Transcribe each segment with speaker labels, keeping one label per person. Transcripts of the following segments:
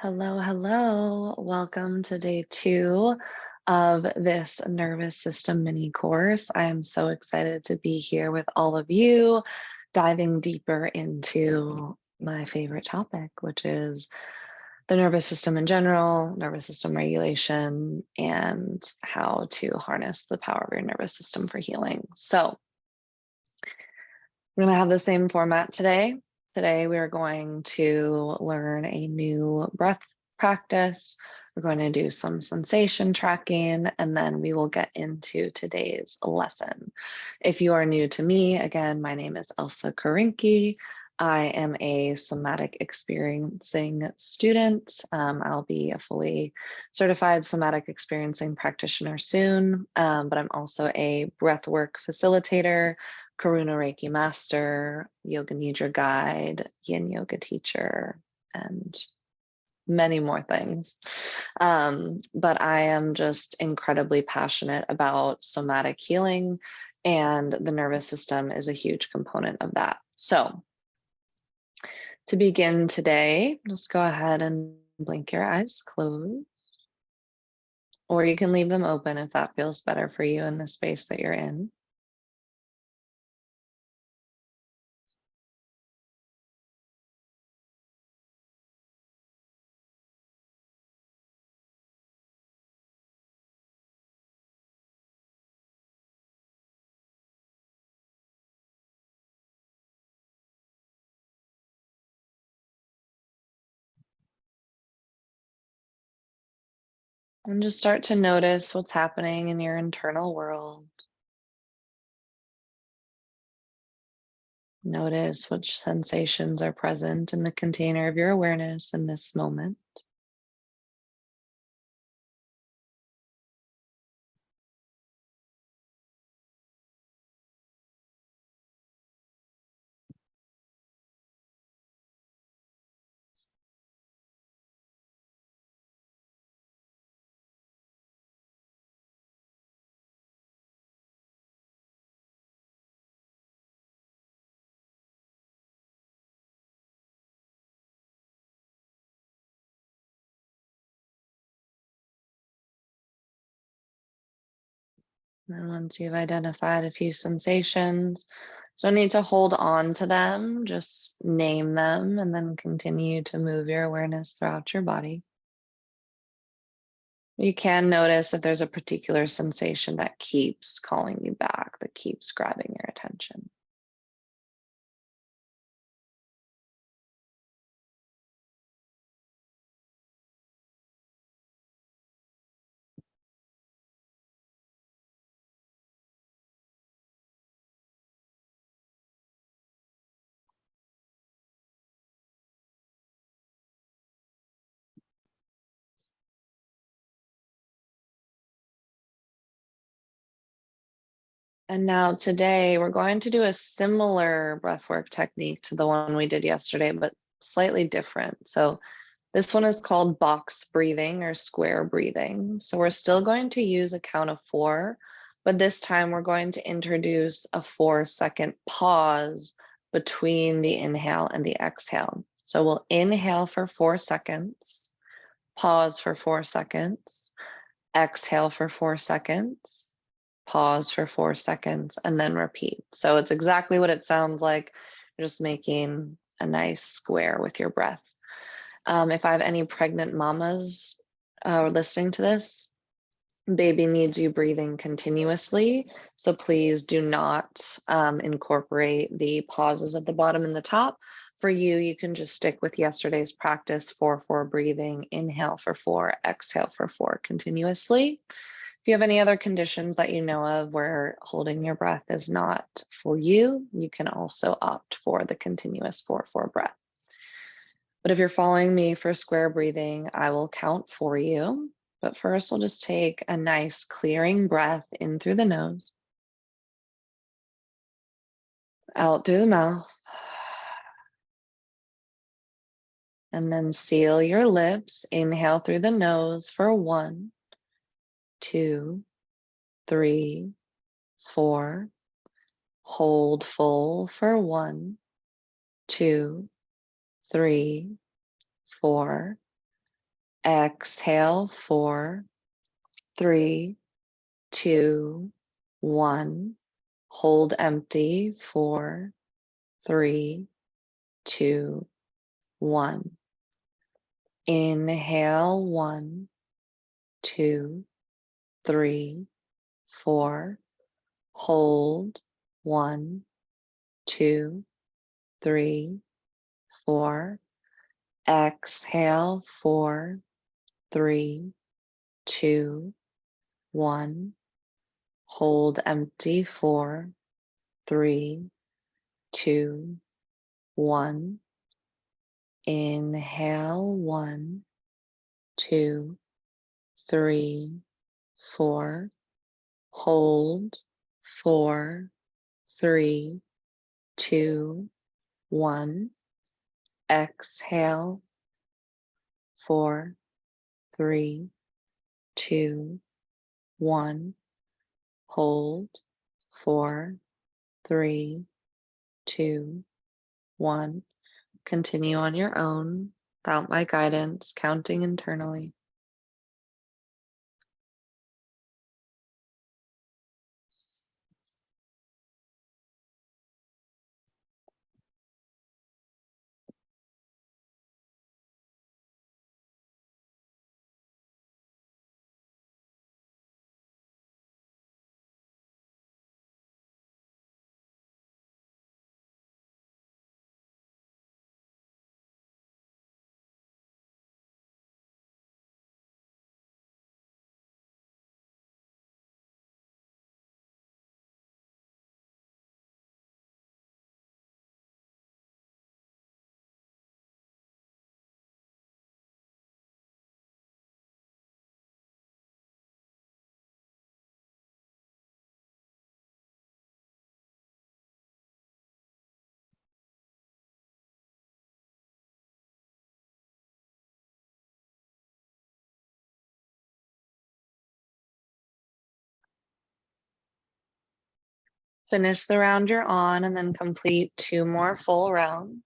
Speaker 1: Hello, hello. Welcome to day 2 of this nervous system mini course. I am so excited to be here with all of you, diving deeper into my favorite topic, which is the nervous system in general, nervous system regulation, and how to harness the power of your nervous system for healing. So, we're going to have the same format today. Today, we are going to learn a new breath practice. We're going to do some sensation tracking, and then we will get into today's lesson. If you are new to me, again, my name is Elsa Karinki. I am a somatic experiencing student. I'll be a fully certified somatic experiencing practitioner soon, but I'm also a breathwork facilitator, Karuna Reiki master, yoga nidra guide, yin yoga teacher, and many more things. But I am just incredibly passionate about somatic healing, and the nervous system is a huge component of that. So to begin today, just go ahead and blink your eyes closed, or you can leave them open if that feels better for you in the space that you're in. And just start to notice what's happening in your internal world. Notice which sensations are present in the container of your awareness in this moment. And once you've identified a few sensations, don't need to hold on to them, just name them and then continue to move your awareness throughout your body. You can notice if there's a particular sensation that keeps calling you back, that keeps grabbing your attention. And now today we're going to do a similar breathwork technique to the one we did yesterday, but slightly different. So this one is called box breathing or square breathing. So we're still going to use a count of 4, but this time we're going to introduce a 4-second pause between the inhale and the exhale. So we'll inhale for 4 seconds, pause for 4 seconds, exhale for 4 seconds, pause for 4 seconds, and then repeat. So it's exactly what it sounds like. You're just making a nice square with your breath. If I have any pregnant mamas listening to this, baby needs you breathing continuously. So please do not incorporate the pauses at the bottom and the top. For you, you can just stick with yesterday's practice 4-4 breathing, inhale for 4, exhale for 4 continuously. If you have any other conditions that you know of where holding your breath is not for you, you can also opt for the continuous 4-4 breath. But if you're following me for square breathing, I will count for you. But first, we'll just take a nice clearing breath in through the nose, out through the mouth, and then seal your lips. Inhale through the nose for 1, 2, 3, 4. Hold full for 1, 2, 3, 4. Exhale, 4, 3, 2, 1. Hold empty, 4, 3, 2, 1. Inhale, 1, 2, 3, 4. Hold, 1, 2, 3, 4. Exhale, 4, 3, 2, 1. Hold empty, 4, 3, 2, 1. Inhale, 1, 2, 3, 4. Hold, 4, 3, 2, 1. Exhale, 4, 3, 2, 1. Hold, 4, 3, 2, 1. Continue on your own without my guidance, counting internally. Finish the round you're on and then complete 2 more full rounds.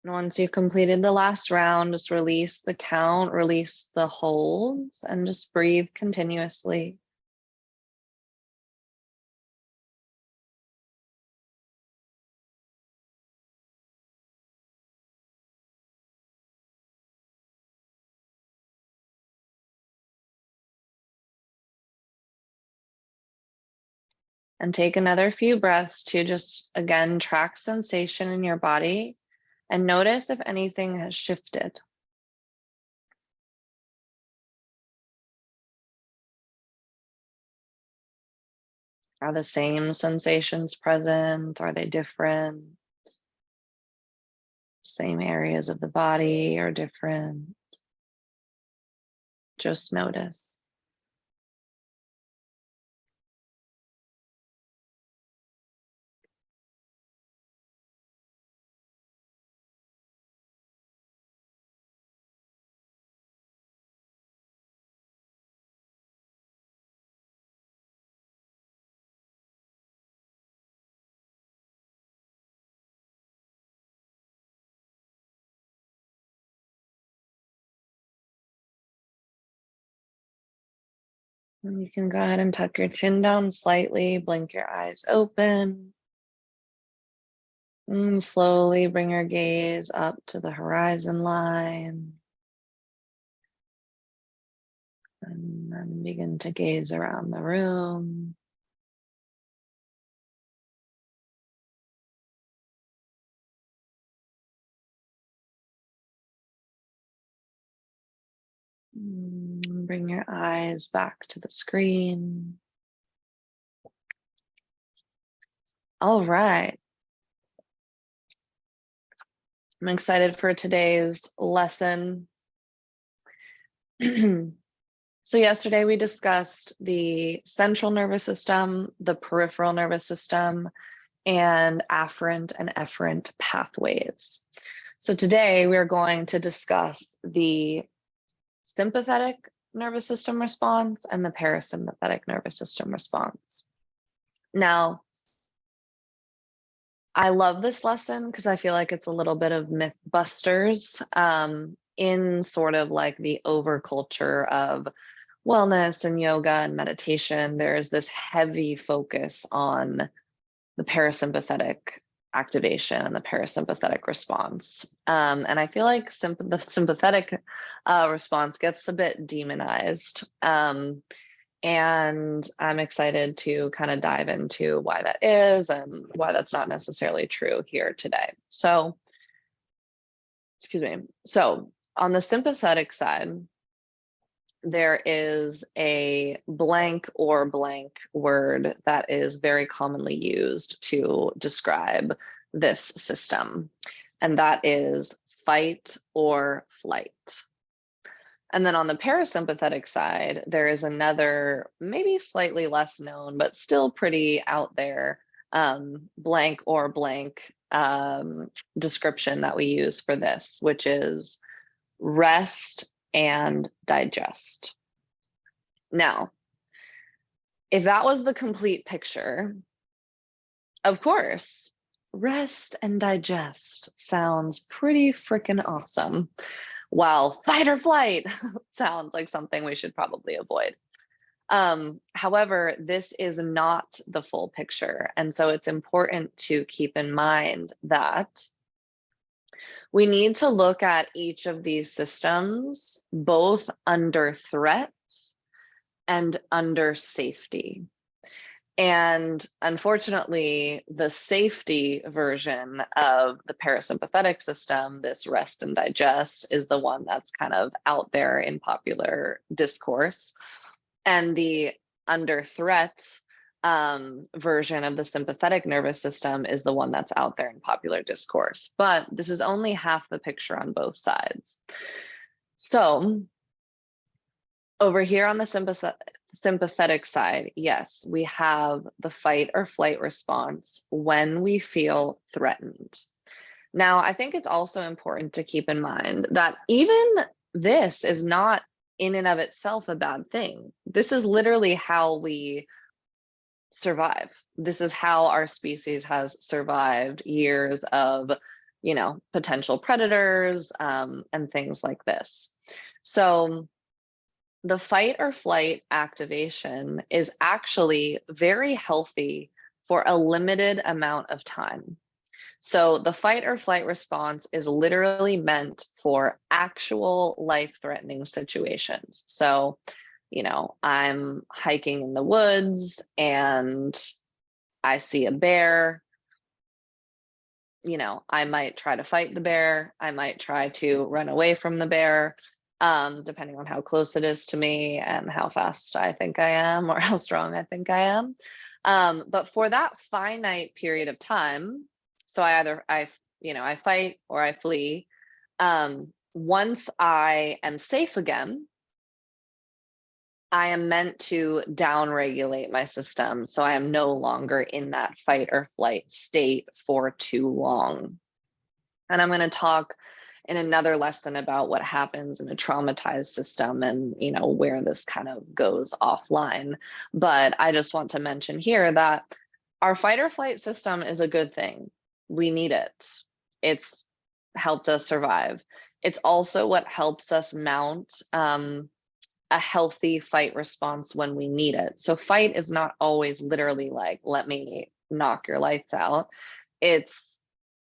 Speaker 1: And once you've completed the last round, just release the count, release the holds, and just breathe continuously. And take another few breaths to just, again, track sensation in your body and notice if anything has shifted. Are the same sensations present? Are they different? Same areas of the body or different? Just notice. And you can go ahead and tuck your chin down slightly, blink your eyes open. And slowly bring your gaze up to the horizon line. And then begin to gaze around the room. Bring your eyes back to the screen. All right. I'm excited for today's lesson. So yesterday we discussed the central nervous system, the peripheral nervous system, and afferent and efferent pathways. So today we're going to discuss the sympathetic nervous system response and the parasympathetic nervous system response. Now, I love this lesson because I feel like it's a little bit of Mythbusters in sort of like the overculture of wellness and yoga and meditation. There's this heavy focus on the parasympathetic activation and the parasympathetic response. And I feel like the sympathetic response gets a bit demonized. And I'm excited to kind of dive into why that is and why that's not necessarily true here today. So, excuse me. So on the sympathetic side, there is a blank or blank word that is very commonly used to describe this system, and that is fight or flight. And then on the parasympathetic side, there is another, maybe slightly less known, but still pretty out there, blank or blank description that we use for this, which is rest and digest. Now, if that was the complete picture, of course, rest and digest sounds pretty freaking awesome, while fight or flight sounds like something we should probably avoid. However, this is not the full picture. And so it's important to keep in mind that we need to look at each of these systems both under threat and under safety. And unfortunately, the safety version of the parasympathetic system, this rest and digest, is the one that's kind of out there in popular discourse. And the under threat version of the sympathetic nervous system is the one that's out there in popular discourse. But this is only half the picture on both sides. So over here on the sympathetic side, yes, we have the fight or flight response when we feel threatened. Now, I think it's also important to keep in mind that even this is not in and of itself a bad thing. This is literally how we survive. This is how our species has survived years of, potential predators and things like this. So the fight or flight activation is actually very healthy for a limited amount of time. So the fight or flight response is literally meant for actual life-threatening situations. So, I'm hiking in the woods and I see a bear. I might try to fight the bear. I might try to run away from the bear. Depending on how close it is to me and how fast I think I am or how strong I think I am. But for that finite period of time, so I fight or I flee. Once I am safe again, I am meant to downregulate my system. So I am no longer in that fight or flight state for too long. And I'm going to talk in another lesson about what happens in a traumatized system and, where this kind of goes offline. But I just want to mention here that our fight or flight system is a good thing. We need it. It's helped us survive. It's also what helps us mount a healthy fight response when we need it. So fight is not always literally like, let me knock your lights out. It's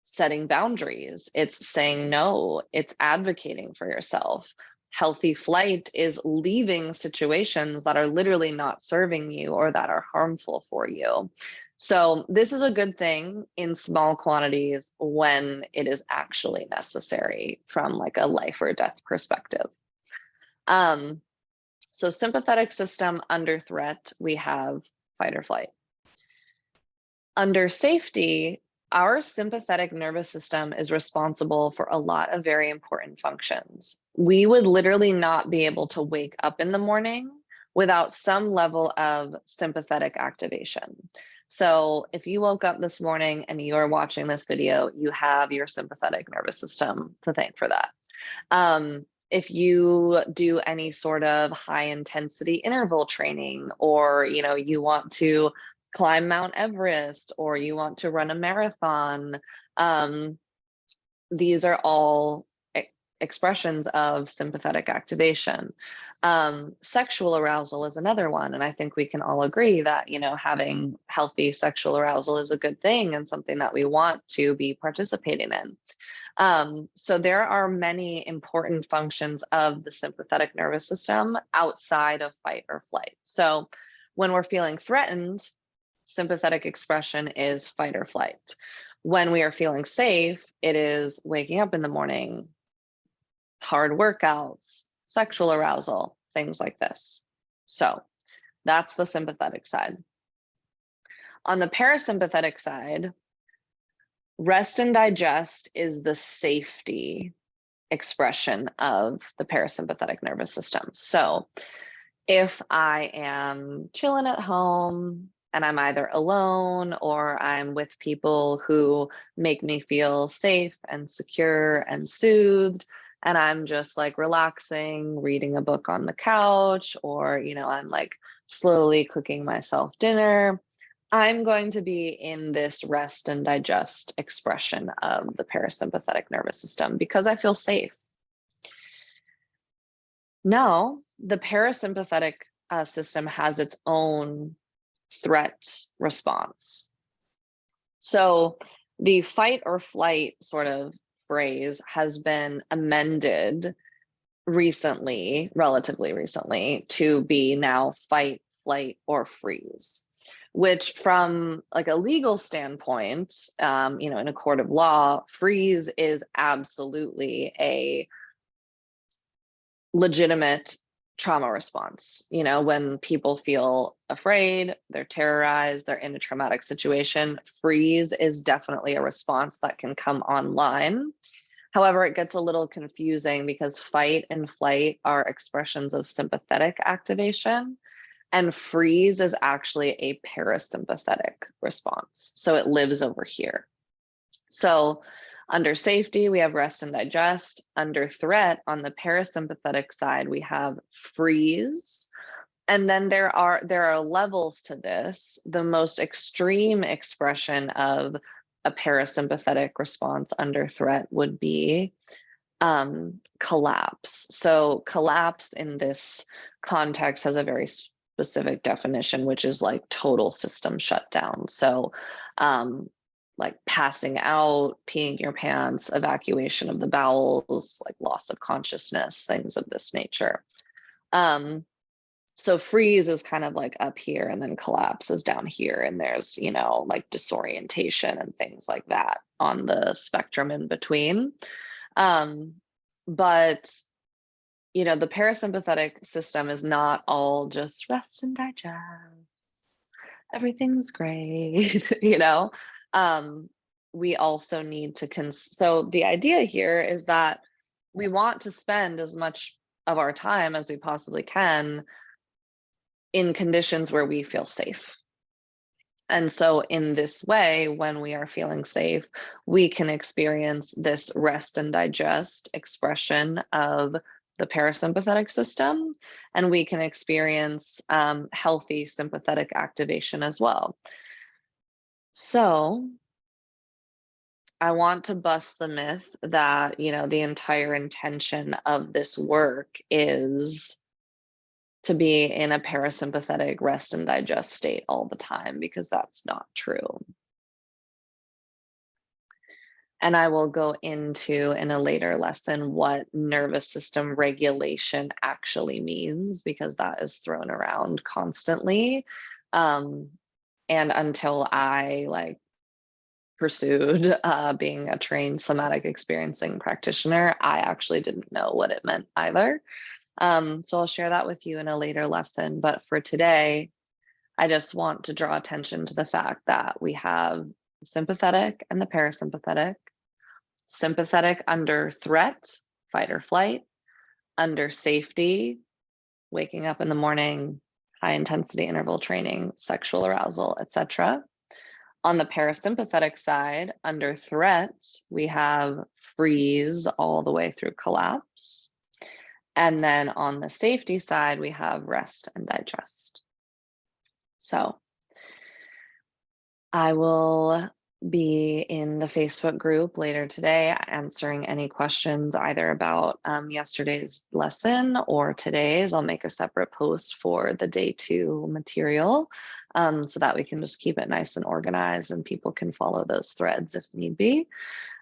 Speaker 1: setting boundaries. It's saying no. It's advocating for yourself. Healthy flight is leaving situations that are literally not serving you or that are harmful for you. So this is a good thing in small quantities when it is actually necessary from like a life or death perspective. So sympathetic system under threat, we have fight or flight. Under safety, our sympathetic nervous system is responsible for a lot of very important functions. We would literally not be able to wake up in the morning without some level of sympathetic activation. So if you woke up this morning and you are watching this video, you have your sympathetic nervous system to thank for that. If you do any sort of high intensity interval training, or you want to climb Mount Everest, or you want to run a marathon, these are all expressions of sympathetic activation. Sexual arousal is another one, and I think we can all agree that having healthy sexual arousal is a good thing and something that we want to be participating in. So there are many important functions of the sympathetic nervous system outside of fight or flight. So when we're feeling threatened, sympathetic expression is fight or flight. When we are feeling safe, it is waking up in the morning, hard workouts, sexual arousal, things like this. So that's the sympathetic side. On the parasympathetic side, rest and digest is the safety expression of the parasympathetic nervous system. So if I am chilling at home and I'm either alone or I'm with people who make me feel safe and secure and soothed, and I'm just like relaxing, reading a book on the couch, or I'm like slowly cooking myself dinner, I'm going to be in this rest and digest expression of the parasympathetic nervous system because I feel safe. Now, the parasympathetic system has its own threat response. So the fight or flight sort of phrase has been amended recently, relatively recently, to be now fight, flight, or freeze, which from like a legal standpoint, in a court of law, freeze is absolutely a legitimate trauma response. When people feel afraid, they're terrorized, they're in a traumatic situation, freeze is definitely a response that can come online. However, it gets a little confusing because fight and flight are expressions of sympathetic activation, and freeze is actually a parasympathetic response. So it lives over here. So under safety, we have rest and digest. Under threat, on the parasympathetic side, we have freeze. And then there are levels to this. The most extreme expression of a parasympathetic response under threat would be collapse. So collapse in this context has a very specific definition, which is like total system shutdown. So like passing out, peeing your pants, evacuation of the bowels, like loss of consciousness, things of this nature. So freeze is kind of like up here, and then collapse is down here, and there's like disorientation and things like that on the spectrum in between. But the parasympathetic system is not all just rest and digest, everything's great. We also need to so the idea here is that we want to spend as much of our time as we possibly can in conditions where we feel safe. And so in this way, when we are feeling safe, we can experience this rest and digest expression of the parasympathetic system, and we can experience healthy sympathetic activation as well. So I want to bust the myth that, the entire intention of this work is to be in a parasympathetic rest and digest state all the time, because that's not true. And I will go into in a later lesson what nervous system regulation actually means, because that is thrown around constantly. And until I pursued being a trained somatic experiencing practitioner, I actually didn't know what it meant either. So I'll share that with you in a later lesson. But for today, I just want to draw attention to the fact that we have the sympathetic and the parasympathetic. Sympathetic under threat, fight or flight, under safety, waking up in the morning, high intensity interval training, sexual arousal, etc. On the parasympathetic side, under threat, we have freeze all the way through collapse. And then on the safety side, we have rest and digest. So I will be in the Facebook group later today answering any questions either about yesterday's lesson or today's. I'll make a separate post for the day 2 material so that we can just keep it nice and organized and people can follow those threads if need be,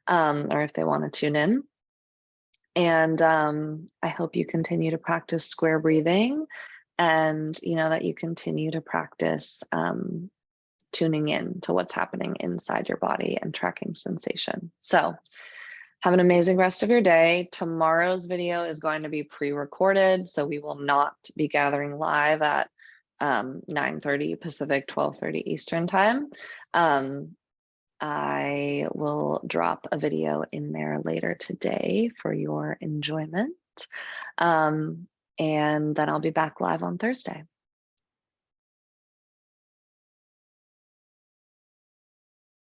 Speaker 1: or if they want to tune in. And I hope you continue to practice square breathing and that you continue to practice tuning in to what's happening inside your body and tracking sensation. So have an amazing rest of your day. Tomorrow's video is going to be pre-recorded, so we will not be gathering live at 9:30 Pacific, 12:30 Eastern time. I will drop a video in there later today for your enjoyment. And then I'll be back live on Thursday.